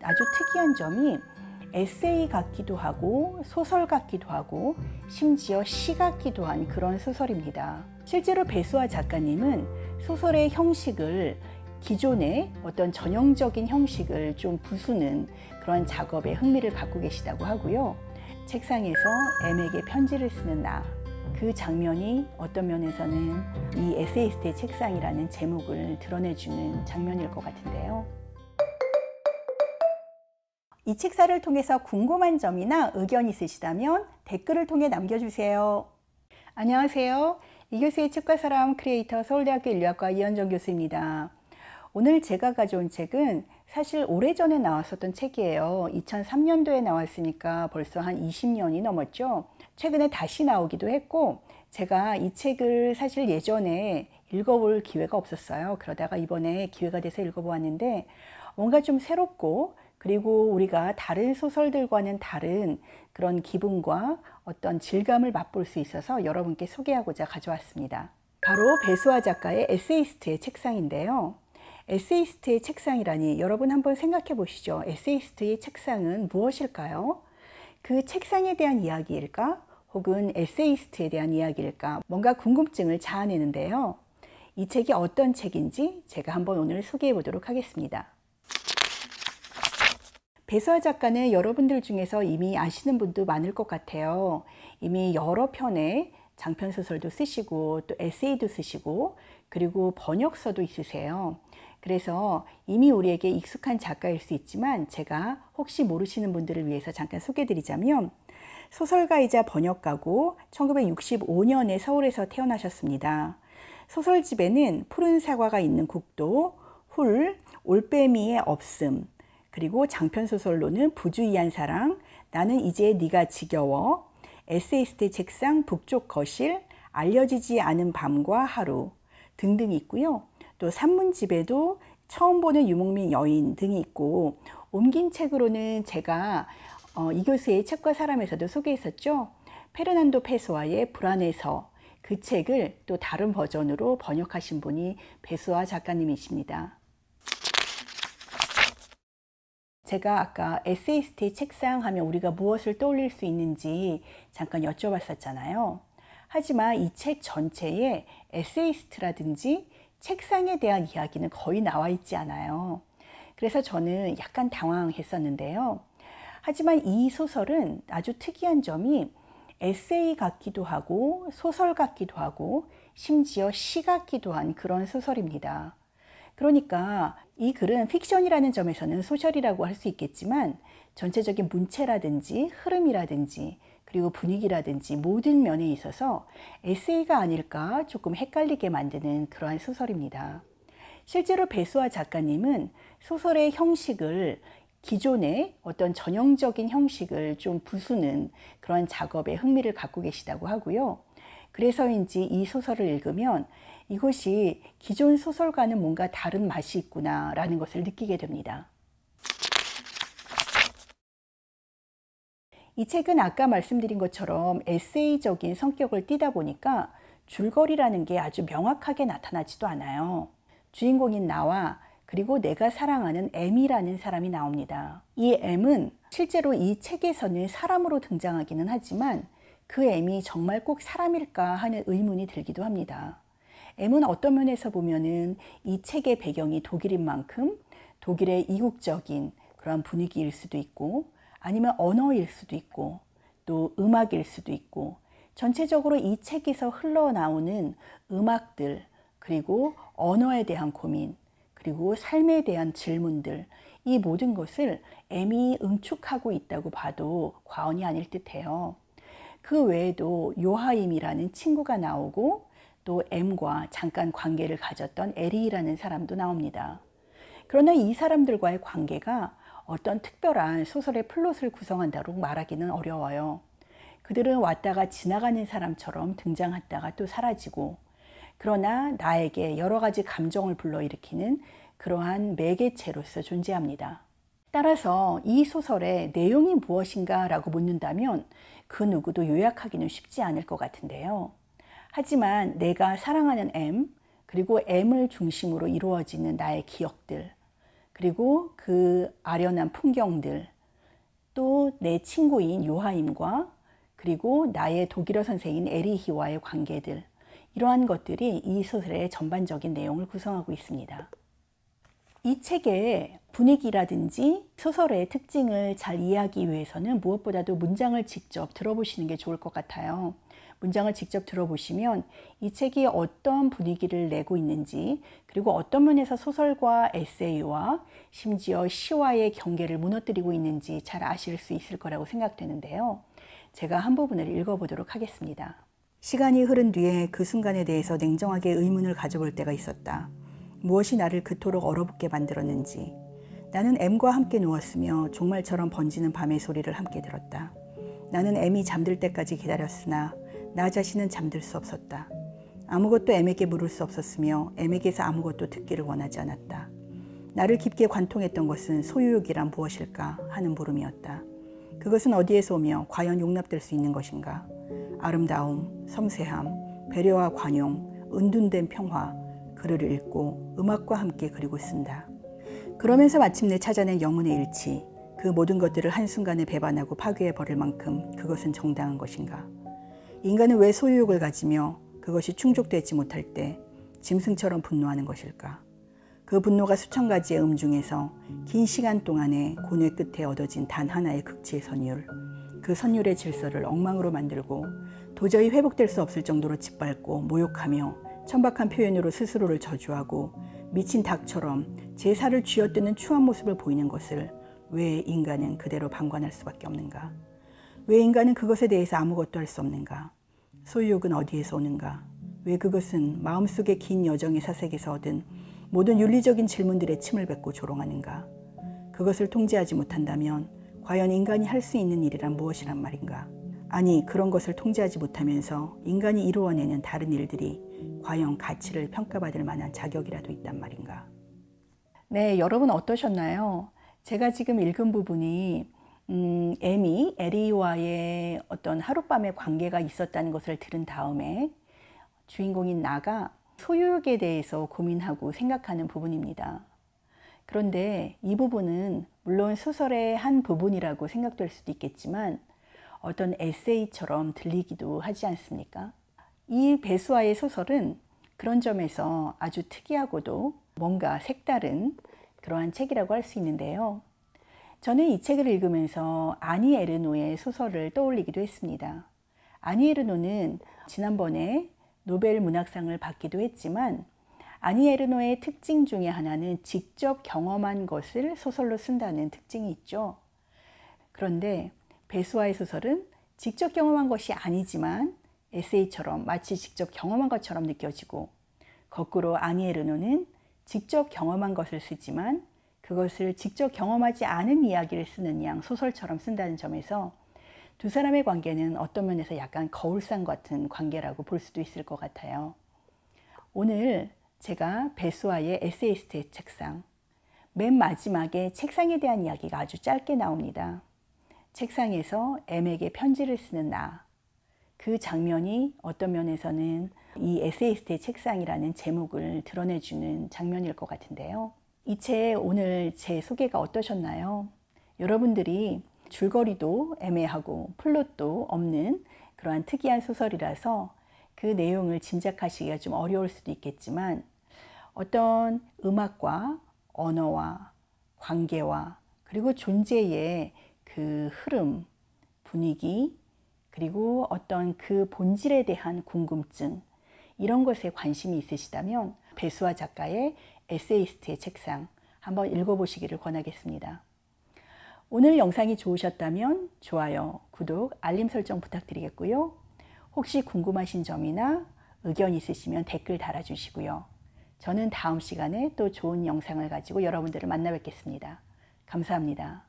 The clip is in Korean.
아주 특이한 점이 에세이 같기도 하고 소설 같기도 하고 심지어 시 같기도 한 그런 소설입니다. 실제로 배수아 작가님은 소설의 형식을 기존의 어떤 전형적인 형식을 좀 부수는 그런 작업에 흥미를 갖고 계시다고 하고요. 책상에서 M에게 편지를 쓰는 나, 그 장면이 어떤 면에서는 이 에세이스트의 책상이라는 제목을 드러내주는 장면일 것 같은데요. 이 책사를 통해서 궁금한 점이나 의견 있으시다면 댓글을 통해 남겨주세요. 안녕하세요. 이교수의 책과 사람 크리에이터 서울대학교 인류학과 이현정 교수입니다. 오늘 제가 가져온 책은 사실 오래전에 나왔었던 책이에요. 2003년도에 나왔으니까 벌써 한 20년이 넘었죠. 최근에 다시 나오기도 했고, 제가 이 책을 사실 예전에 읽어볼 기회가 없었어요. 그러다가 이번에 기회가 돼서 읽어보았는데 뭔가 좀 새롭고, 그리고 우리가 다른 소설들과는 다른 그런 기분과 어떤 질감을 맛볼 수 있어서 여러분께 소개하고자 가져왔습니다. 바로 배수아 작가의 에세이스트의 책상인데요. 에세이스트의 책상이라니 여러분 한번 생각해 보시죠. 에세이스트의 책상은 무엇일까요? 그 책상에 대한 이야기일까? 혹은 에세이스트에 대한 이야기일까? 뭔가 궁금증을 자아내는데요. 이 책이 어떤 책인지 제가 한번 오늘 소개해 보도록 하겠습니다. 배수아 작가는 여러분들 중에서 이미 아시는 분도 많을 것 같아요. 이미 여러 편의 장편소설도 쓰시고 또 에세이도 쓰시고 그리고 번역서도 있으세요. 그래서 이미 우리에게 익숙한 작가일 수 있지만 제가 혹시 모르시는 분들을 위해서 잠깐 소개해드리자면 소설가이자 번역가고 1965년에 서울에서 태어나셨습니다. 소설집에는 푸른 사과가 있는 국도, 훌, 올빼미의 없음, 그리고 장편소설로는 부주의한 사랑, 나는 이제 네가 지겨워, 에세이스트 책상 북쪽 거실, 알려지지 않은 밤과 하루 등등이 있고요. 또 산문집에도 처음 보는 유목민 여인 등이 있고, 옮긴 책으로는 제가 이 교수의 책과 사람에서도 소개했었죠. 페르난도 페소아의 불안해서, 그 책을 또 다른 버전으로 번역하신 분이 배수아 작가님이십니다. 제가 아까 에세이스트의 책상 하면 우리가 무엇을 떠올릴 수 있는지 잠깐 여쭤봤었잖아요. 하지만 이 책 전체에 에세이스트라든지 책상에 대한 이야기는 거의 나와 있지 않아요. 그래서 저는 약간 당황했었는데요. 하지만 이 소설은 아주 특이한 점이 에세이 같기도 하고 소설 같기도 하고 심지어 시 같기도 한 그런 소설입니다. 그러니까 이 글은 픽션이라는 점에서는 소설이라고 할 수 있겠지만 전체적인 문체라든지 흐름이라든지 그리고 분위기라든지 모든 면에 있어서 에세이가 아닐까 조금 헷갈리게 만드는 그러한 소설입니다. 실제로 배수아 작가님은 소설의 형식을 기존의 어떤 전형적인 형식을 좀 부수는 그런 작업에 흥미를 갖고 계시다고 하고요. 그래서인지 이 소설을 읽으면 이것이 기존 소설과는 뭔가 다른 맛이 있구나 라는 것을 느끼게 됩니다. 이 책은 아까 말씀드린 것처럼 에세이적인 성격을 띠다 보니까 줄거리라는 게 아주 명확하게 나타나지도 않아요. 주인공인 나와 그리고 내가 사랑하는 M이라는 사람이 나옵니다. 이 M은 실제로 이 책에서는 사람으로 등장하기는 하지만 그 M이 정말 꼭 사람일까 하는 의문이 들기도 합니다. M은 어떤 면에서 보면은 이 책의 배경이 독일인 만큼 독일의 이국적인 그런 분위기일 수도 있고 아니면 언어일 수도 있고 또 음악일 수도 있고 전체적으로 이 책에서 흘러나오는 음악들 그리고 언어에 대한 고민 그리고 삶에 대한 질문들 이 모든 것을 M이 응축하고 있다고 봐도 과언이 아닐 듯해요. 그 외에도 요하임이라는 친구가 나오고 또 M과 잠깐 관계를 가졌던 에리라는 사람도 나옵니다. 그러나 이 사람들과의 관계가 어떤 특별한 소설의 플롯을 구성한다고 말하기는 어려워요. 그들은 왔다가 지나가는 사람처럼 등장했다가 또 사라지고 그러나 나에게 여러 가지 감정을 불러일으키는 그러한 매개체로서 존재합니다. 따라서 이 소설의 내용이 무엇인가 라고 묻는다면 그 누구도 요약하기는 쉽지 않을 것 같은데요. 하지만 내가 사랑하는 M, 그리고 M을 중심으로 이루어지는 나의 기억들, 그리고 그 아련한 풍경들, 또 내 친구인 요하임과 그리고 나의 독일어 선생인 에리히와의 관계들, 이러한 것들이 이 소설의 전반적인 내용을 구성하고 있습니다. 이 책의 분위기라든지 소설의 특징을 잘 이해하기 위해서는 무엇보다도 문장을 직접 들어보시는 게 좋을 것 같아요. 문장을 직접 들어보시면 이 책이 어떤 분위기를 내고 있는지, 그리고 어떤 면에서 소설과 에세이와 심지어 시와의 경계를 무너뜨리고 있는지 잘 아실 수 있을 거라고 생각되는데요. 제가 한 부분을 읽어보도록 하겠습니다. 시간이 흐른 뒤에 그 순간에 대해서 냉정하게 의문을 가져볼 때가 있었다. 무엇이 나를 그토록 얼어붙게 만들었는지. 나는 M과 함께 누웠으며 종말처럼 번지는 밤의 소리를 함께 들었다. 나는 M이 잠들 때까지 기다렸으나 나 자신은 잠들 수 없었다. 아무것도 M에게 물을 수 없었으며 M에게서 아무것도 듣기를 원하지 않았다. 나를 깊게 관통했던 것은 소유욕이란 무엇일까 하는 물음이었다. 그것은 어디에서 오며 과연 용납될 수 있는 것인가? 아름다움, 섬세함, 배려와 관용, 은둔된 평화, 글을 읽고 음악과 함께 그리고 쓴다. 그러면서 마침내 찾아낸 영혼의 일치, 그 모든 것들을 한순간에 배반하고 파괴해버릴 만큼 그것은 정당한 것인가? 인간은 왜 소유욕을 가지며 그것이 충족되지 못할 때 짐승처럼 분노하는 것일까? 그 분노가 수천 가지의 중에서 긴 시간 동안의 고뇌 끝에 얻어진 단 하나의 극치의 선율, 그 선율의 질서를 엉망으로 만들고 도저히 회복될 수 없을 정도로 짓밟고 모욕하며 천박한 표현으로 스스로를 저주하고 미친 닭처럼 제사를 쥐어뜯는 추한 모습을 보이는 것을 왜 인간은 그대로 방관할 수밖에 없는가? 왜 인간은 그것에 대해서 아무것도 할 수 없는가? 소유욕은 어디에서 오는가? 왜 그것은 마음속의 긴 여정의 사색에서 얻은 모든 윤리적인 질문들의 침을 뱉고 조롱하는가? 그것을 통제하지 못한다면 과연 인간이 할 수 있는 일이란 무엇이란 말인가? 아니, 그런 것을 통제하지 못하면서 인간이 이루어내는 다른 일들이 과연 가치를 평가받을 만한 자격이라도 있단 말인가? 네, 여러분 어떠셨나요? 제가 지금 읽은 부분이 에미, 에리와의 어떤 하룻밤의 관계가 있었다는 것을 들은 다음에 주인공인 나가 소유욕에 대해서 고민하고 생각하는 부분입니다. 그런데 이 부분은 물론 소설의 한 부분이라고 생각될 수도 있겠지만 어떤 에세이처럼 들리기도 하지 않습니까? 이 배수아의 소설은 그런 점에서 아주 특이하고도 뭔가 색다른 그러한 책이라고 할 수 있는데요. 저는 이 책을 읽으면서 아니 에르노의 소설을 떠올리기도 했습니다. 아니 에르노는 지난번에 노벨 문학상을 받기도 했지만 아니 에르노의 특징 중에 하나는 직접 경험한 것을 소설로 쓴다는 특징이 있죠. 그런데 배수아의 소설은 직접 경험한 것이 아니지만 에세이처럼 마치 직접 경험한 것처럼 느껴지고, 거꾸로 아니 에르노는 직접 경험한 것을 쓰지만 그것을 직접 경험하지 않은 이야기를 쓰는 양 소설처럼 쓴다는 점에서 두 사람의 관계는 어떤 면에서 약간 거울상 같은 관계라고 볼 수도 있을 것 같아요. 오늘 제가 배수아의 에세이스트의 책상, 맨 마지막에 책상에 대한 이야기가 아주 짧게 나옵니다. 책상에서 M에게 편지를 쓰는 나, 그 장면이 어떤 면에서는 이 에세이스트의 책상이라는 제목을 드러내주는 장면일 것 같은데요. 이 책 오늘 제 소개가 어떠셨나요? 여러분들이 줄거리도 애매하고 플롯도 없는 그러한 특이한 소설이라서 그 내용을 짐작하시기가 좀 어려울 수도 있겠지만 어떤 음악과 언어와 관계와 그리고 존재의 그 흐름, 분위기, 그리고 어떤 그 본질에 대한 궁금증, 이런 것에 관심이 있으시다면 배수아 작가의 에세이스트의 책상 한번 읽어보시기를 권하겠습니다. 오늘 영상이 좋으셨다면 좋아요, 구독, 알림 설정 부탁드리겠고요. 혹시 궁금하신 점이나 의견 있으시면 댓글 달아주시고요. 저는 다음 시간에 또 좋은 영상을 가지고 여러분들을 만나 뵙겠습니다. 감사합니다.